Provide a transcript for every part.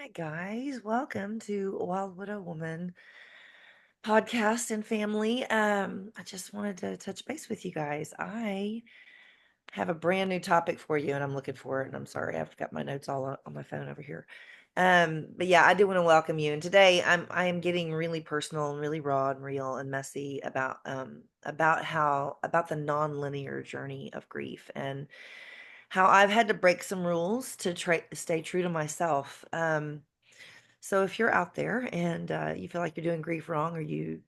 Hi, guys. Welcome to Wild Widow Woman podcast and family. I just wanted to touch base with you guys. I have a brand new topic for you, and I'm looking for it. And I'm sorry, I've got my notes all on my phone over here. But yeah, I do want to welcome you. And today I am getting really personal and really raw and real and messy about the non-linear journey of grief and how I've had to break some rules to stay true to myself. So if you're out there and you feel like you're doing grief wrong or you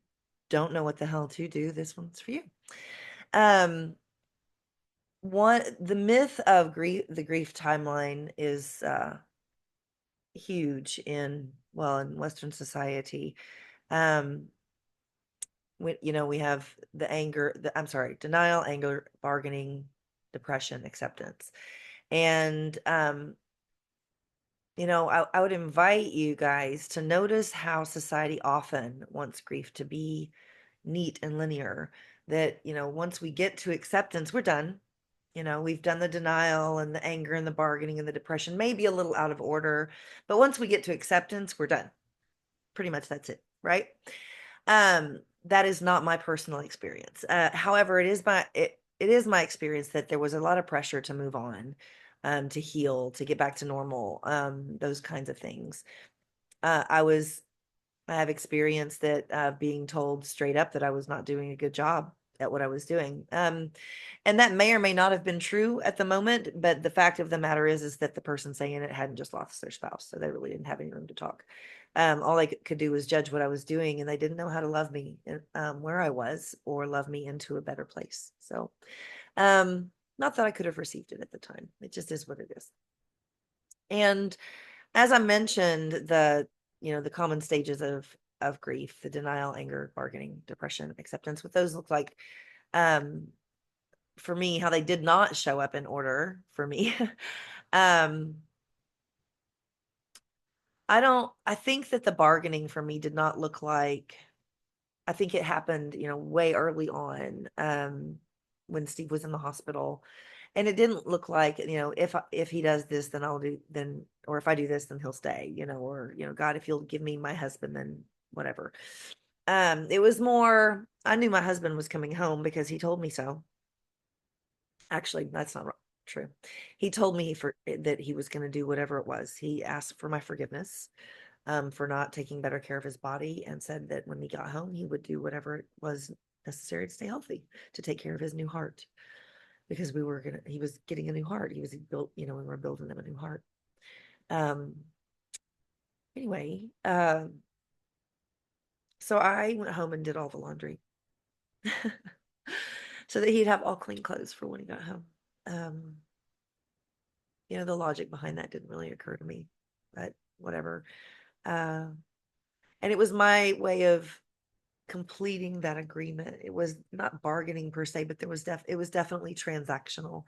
don't know what the hell to do, this one's for you. Um, the myth of the grief timeline is huge in Western society. Um, we have denial, anger, bargaining, depression, acceptance, and I would invite you guys to notice how society often wants grief to be neat and linear. That, once we get to acceptance, we're done. We've done the denial and the anger and the bargaining and the depression, maybe a little out of order. But once we get to acceptance, we're done. Pretty much that's it, right? That is not my personal experience. However, it is my experience that there was a lot of pressure to move on, to heal, to get back to normal, those kinds of things. Uh, I was I have experienced that being told straight up that I was not doing a good job at what I was doing. And that may or may not have been true at the moment, but the fact of the matter is that the person saying it hadn't just lost their spouse, so they really didn't have any room to talk. All they could do was judge what I was doing, and they didn't know how to love me where I was or love me into a better place. So, not that I could have received it at the time. It just is what it is. And as I mentioned, the common stages of grief, the denial, anger, bargaining, depression, acceptance, what those look like, um, for me, how they did not show up in order for me. um, I think that the bargaining for me did not look like, I think it happened, way early on, when Steve was in the hospital. And it didn't look like, if he does this, then or if I do this, then he'll stay, or, God, if you'll give me my husband, then whatever. It was more, I knew my husband was coming home because he told me so. Actually, that's not true. He told me that he was going to do whatever it was. He asked for my forgiveness, for not taking better care of his body, and said that when he got home, he would do whatever it was necessary to stay healthy, to take care of his new heart, because he was getting a new heart. He built, we were building him a new heart. Um, anyway, so I went home and did all the laundry so that he'd have all clean clothes for when he got home. Um, the logic behind that didn't really occur to me, but whatever. Uh, and it was my way of completing that agreement. It was not bargaining per se, but it was definitely transactional.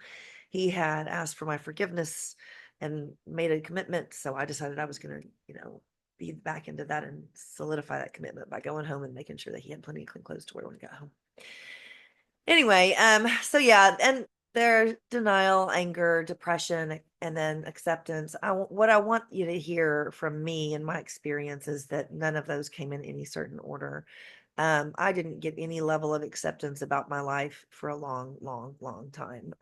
He had asked for my forgiveness and made a commitment, so I decided I was going to, be back into that and solidify that commitment by going home and making sure that he had plenty of clean clothes to wear when he got home. Anyway, so yeah, and there's denial, anger, depression, and then acceptance. What I want you to hear from me and my experience is that none of those came in any certain order. I didn't get any level of acceptance about my life for a long, long, long time.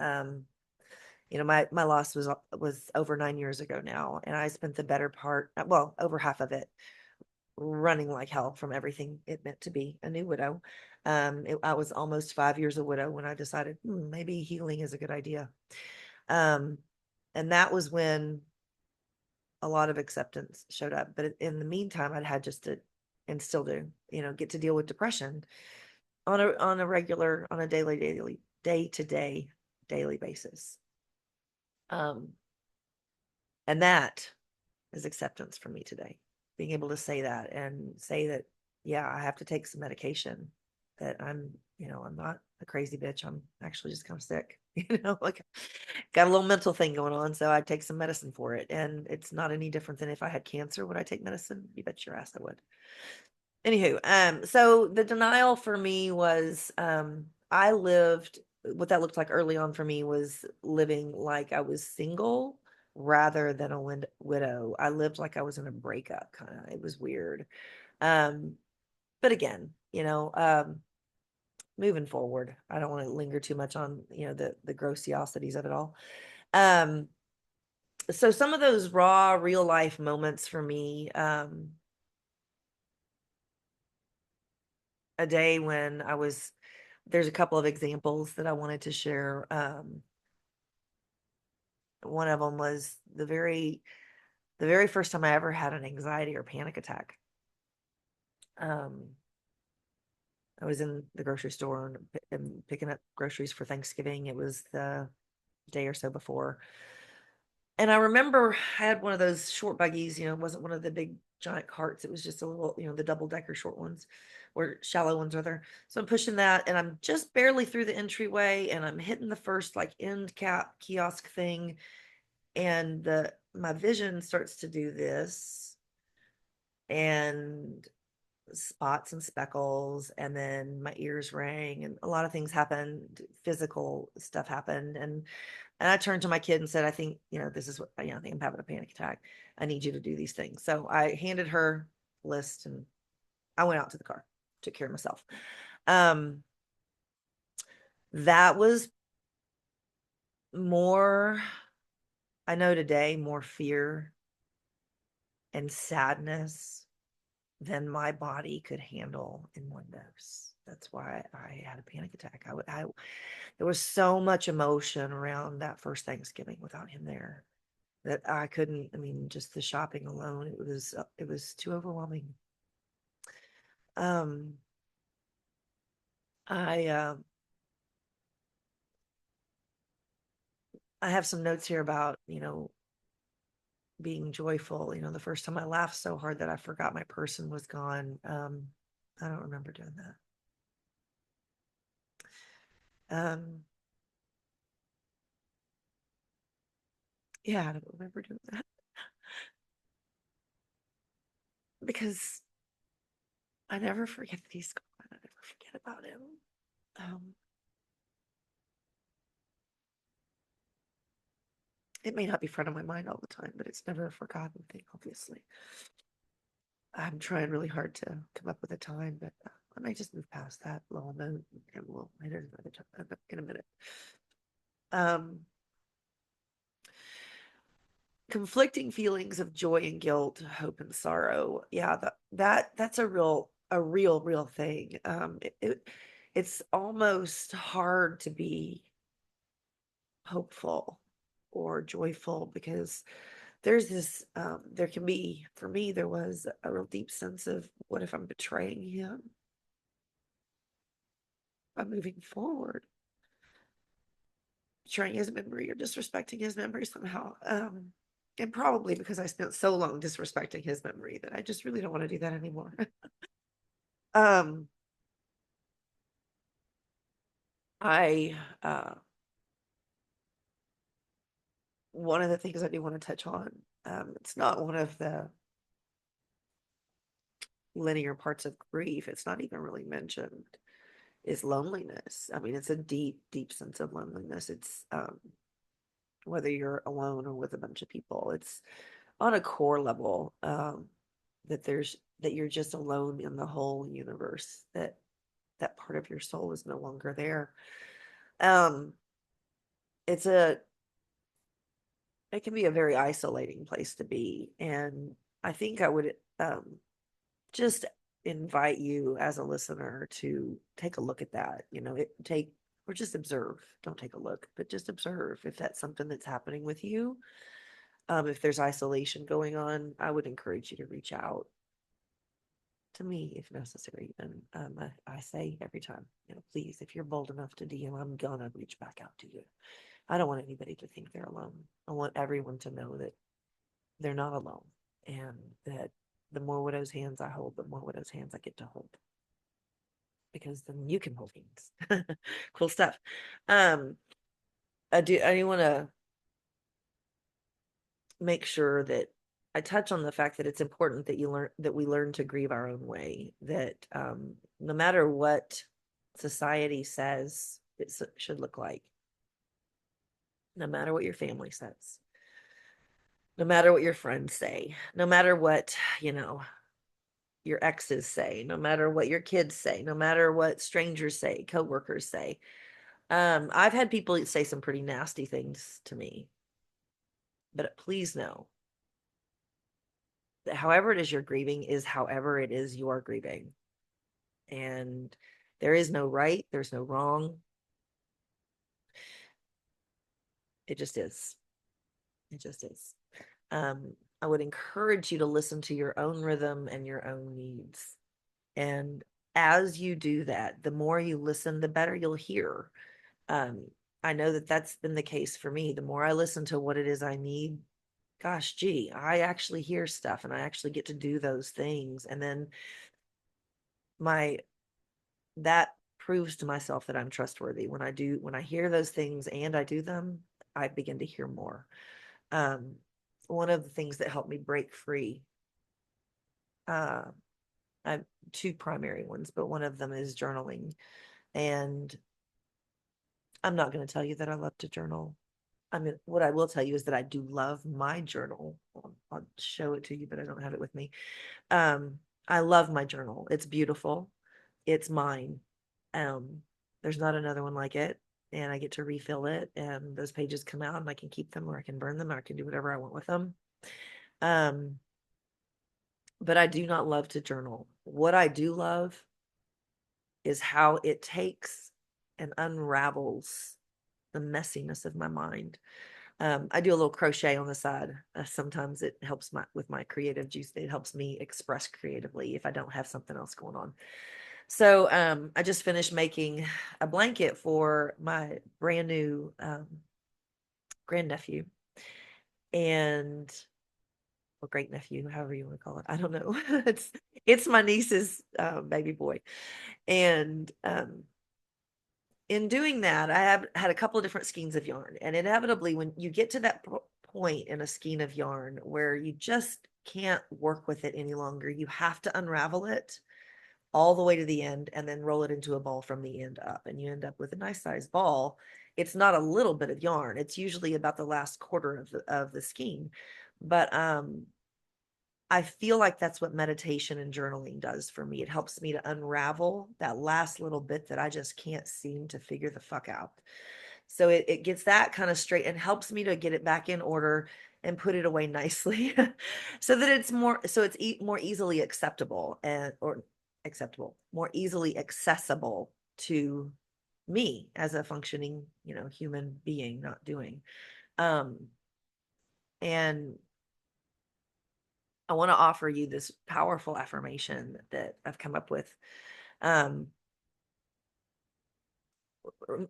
My loss was over 9 years ago now, and I spent the better part, well, over half of it, running like hell from everything it meant to be a new widow. I was almost 5 years a widow when I decided maybe healing is a good idea. Um, and that was when a lot of acceptance showed up. But in the meantime, I'd had just to, and still do, get to deal with depression on a daily, day to day, daily basis. Um, and that is acceptance for me today. Being able to say that and say that, yeah, I have to take some medication, that I'm not a crazy bitch. I'm actually just kind of sick, like got a little mental thing going on. So I take some medicine for it. And it's not any different than if I had cancer. Would I take medicine? You bet your ass I would. Anywho, so the denial for me was, I lived, what that looked like early on for me was living like I was single, rather than a widow. I lived like I was in a breakup kind of. It was weird. Um, but again, moving forward, I don't want to linger too much on, the grossiosities of it all. Um, so some of those raw real life moments for me, a day when there's a couple of examples that I wanted to share. One of them was the very first time I ever had an anxiety or panic attack. Um, I was in the grocery store and picking up groceries for Thanksgiving. It was the day or so before. And I remember I had one of those short buggies, it wasn't one of the big giant carts. It was just a little, the double decker short ones or shallow ones rather. So I'm pushing that and I'm just barely through the entryway and I'm hitting the first like end cap kiosk thing. And my vision starts to do this and spots and speckles, and then my ears rang and a lot of things happened, physical stuff happened, and I turned to my kid and said, I think, this is what, I think I'm having a panic attack. I need you to do these things. So I handed her a list and I went out to the car, took care of myself. um that was more, I know today, more fear and sadness than my body could handle in one dose. That's why I had a panic attack. There was so much emotion around that first Thanksgiving without him there that I couldn't. I mean, just the shopping alone, it was too overwhelming. Um, I I have some notes here about being joyful. The first time I laughed so hard that I forgot my person was gone. I don't remember doing that. Um, yeah, I don't remember doing that because I never forget that he's gone. I never forget about him. Um, it may not be front of my mind all the time, but it's never a forgotten thing, obviously. I'm trying really hard to come up with a time, but I might just move past that little note and we'll hit it another time in a minute. Um, Conflicting feelings of joy and guilt, hope and sorrow. Yeah, that's a real thing. It's almost hard to be hopeful or joyful because there's this there can be, for me, there was a real deep sense of, what if I'm betraying him by moving forward, betraying his memory or disrespecting his memory somehow. And probably because I spent so long disrespecting his memory that I just really don't want to do that anymore. um I One of the things I do want to touch on, it's not one of the linear parts of grief, it's not even really mentioned, is loneliness. I mean, it's a deep, deep sense of loneliness. It's whether you're alone or with a bunch of people, it's on a core level, that you're just alone in the whole universe, that part of your soul is no longer there. Um, it's a it can be a very isolating place to be, and I think I would just invite you as a listener to take a look at that. Or just observe. Don't take a look, but just observe if that's something that's happening with you. If there's isolation going on, I would encourage you to reach out to me if necessary. And I say every time, please, if you're bold enough to DM, I'm gonna reach back out to you. I don't want anybody to think they're alone. I want everyone to know that they're not alone, and that the more widow's hands I hold, the more widow's hands I get to hold, because then you can hold hands. Cool stuff. Um, I do want to make sure that I touch on the fact that it's important that we learn to grieve our own way, that no matter what society says it should look like, no matter what your family says, No matter what your friends say, no matter what, your exes say, no matter what your kids say, no matter what strangers say, coworkers say. I've had people say some pretty nasty things to me, but please know that however it is you're grieving is however it is you are grieving. And there is no right, there's no wrong. It just is. It just is. I would encourage you to listen to your own rhythm and your own needs. And as you do that, the more you listen, the better you'll hear. Um, I know that that's been the case for me. The more I listen to what it is I need, gosh, gee, I actually hear stuff and I actually get to do those things. And then my that proves to myself that I'm trustworthy. When I hear those things and I do them, I begin to hear more. Um, one of the things that helped me break free, uh, I have two primary ones, but one of them is journaling. And I'm not going to tell you that I love to journal. I mean, what I will tell you is that I do love my journal. I'll show it to you, but I don't have it with me. Um, I love my journal. It's beautiful. It's mine. Um, there's not another one like it. And I get to refill it, and those pages come out, and I can keep them, or I can burn them, or I can do whatever I want with them. Um, but I do not love to journal. What I do love is how it takes and unravels the messiness of my mind. I do a little crochet on the side. Sometimes it helps with my creative juice. It helps me express creatively if I don't have something else going on. So I just finished making a blanket for my brand new grandnephew and or great nephew, however you want to call it. I don't know. it's my niece's baby boy, and in doing that, I have had a couple of different skeins of yarn. And inevitably, when you get to that point in a skein of yarn where you just can't work with it any longer, you have to unravel it all the way to the end and then roll it into a ball from the end up. And you end up with a nice sized ball. It's not a little bit of yarn, it's usually about the last quarter of the skein. But I feel like that's what meditation and journaling does for me. It helps me to unravel that last little bit that I just can't seem to figure the fuck out. So it gets that kind of straight and helps me to get it back in order and put it away nicely so that it's more easily acceptable more easily accessible to me as a functioning, human being not doing. Um, and I want to offer you this powerful affirmation that I've come up with, um,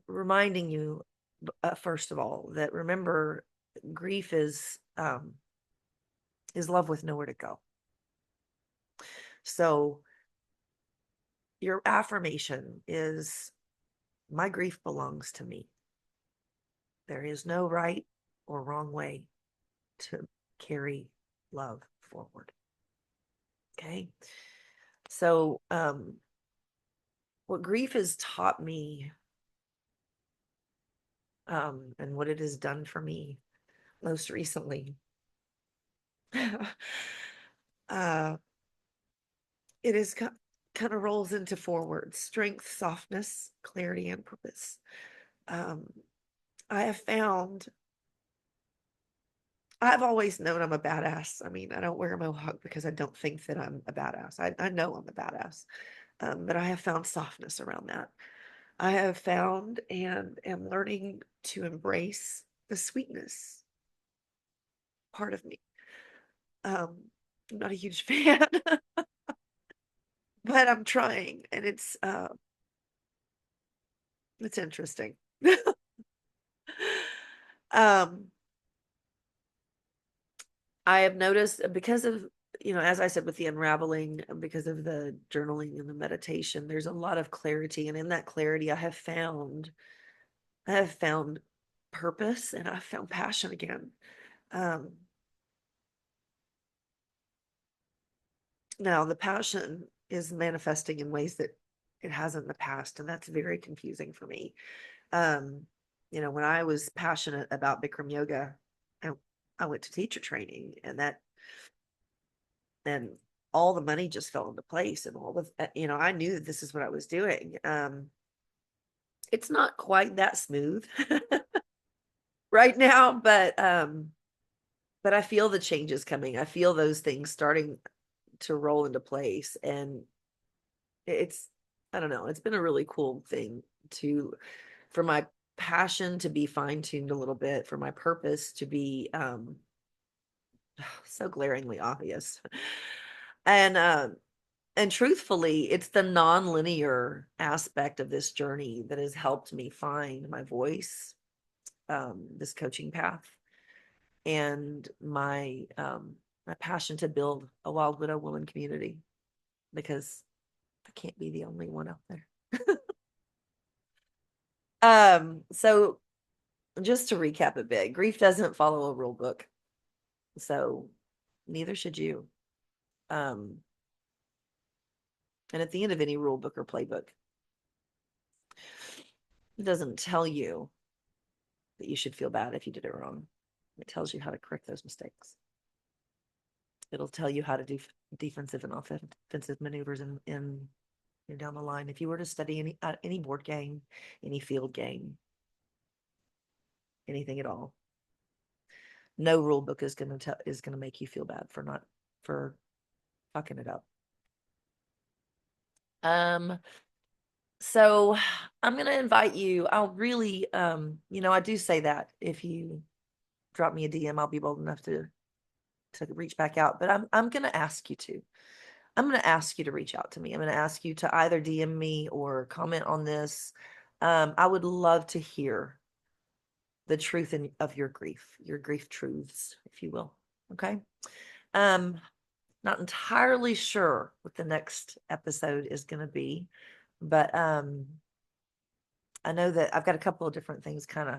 reminding you, first of all, that remember, grief is love with nowhere to go. So your affirmation is, my grief belongs to me. There is no right or wrong way to carry love forward. Okay. So, what grief has taught me, and what it has done for me most recently, uh, it is kind of rolls into four words: strength, softness, clarity, and purpose. Um, I have found I've always known I'm a badass. I mean, I don't wear a mohawk because I don't think that I'm a badass. I know I'm a badass, but I have found softness around that. I have found and am learning to embrace the sweetness part of me. I'm not a huge fan, but I'm trying, and it's interesting. um, I have noticed because of, as I said, with the unraveling, because of the journaling and the meditation, there's a lot of clarity. And in that clarity, I have found purpose and I've found passion again. Um, Now the passion is manifesting in ways that it hasn't in the past. And that's very confusing for me. Um, when I was passionate about Bikram yoga, I went to teacher training, and all the money just fell into place, and all the, I knew that this is what I was doing. It's not quite that smooth right now, but I feel the changes coming. I feel those things starting to roll into place, and it's, I don't know, it's been a really cool thing to, for my passion to be fine-tuned a little bit, for my purpose to be so glaringly obvious. And truthfully, it's the non-linear aspect of this journey that has helped me find my voice, this coaching path, and my passion to build a wild widow woman community, because I can't be the only one out there. So just to recap a bit, grief doesn't follow a rule book, so neither should you. Um, and at the end of any rule book or playbook, it doesn't tell you that you should feel bad if you did it wrong. It tells you how to correct those mistakes. It'll tell you how to do defensive and offensive maneuvers in down the line. If you were to study any board game, any field game, anything at all, no rule book is gonna make you feel bad for fucking it up. So I'm gonna invite you. I'll really, I do say that if you drop me a DM, I'll be bold enough to reach back out. But I'm gonna ask you to. I'm gonna ask you to reach out to me. I'm gonna ask you to either DM me or comment on this. I would love to hear the truth of your grief truths, if you will. Okay. Um, Not entirely sure what the next episode is going to be, but I know that I've got a couple of different things kind of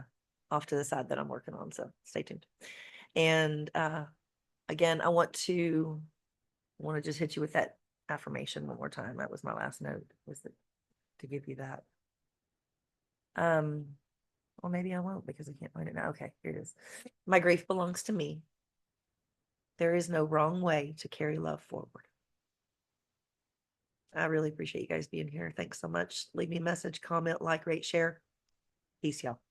off to the side that I'm working on, so stay tuned. And again, I want to just hit you with that affirmation one more time. That was my last note, was to give you that. Well, maybe I won't, because I can't find it now. Okay, here it is. My grief belongs to me. There is no wrong way to carry love forward. I really appreciate you guys being here. Thanks so much. Leave me a message, comment, like, rate, share. Peace, y'all.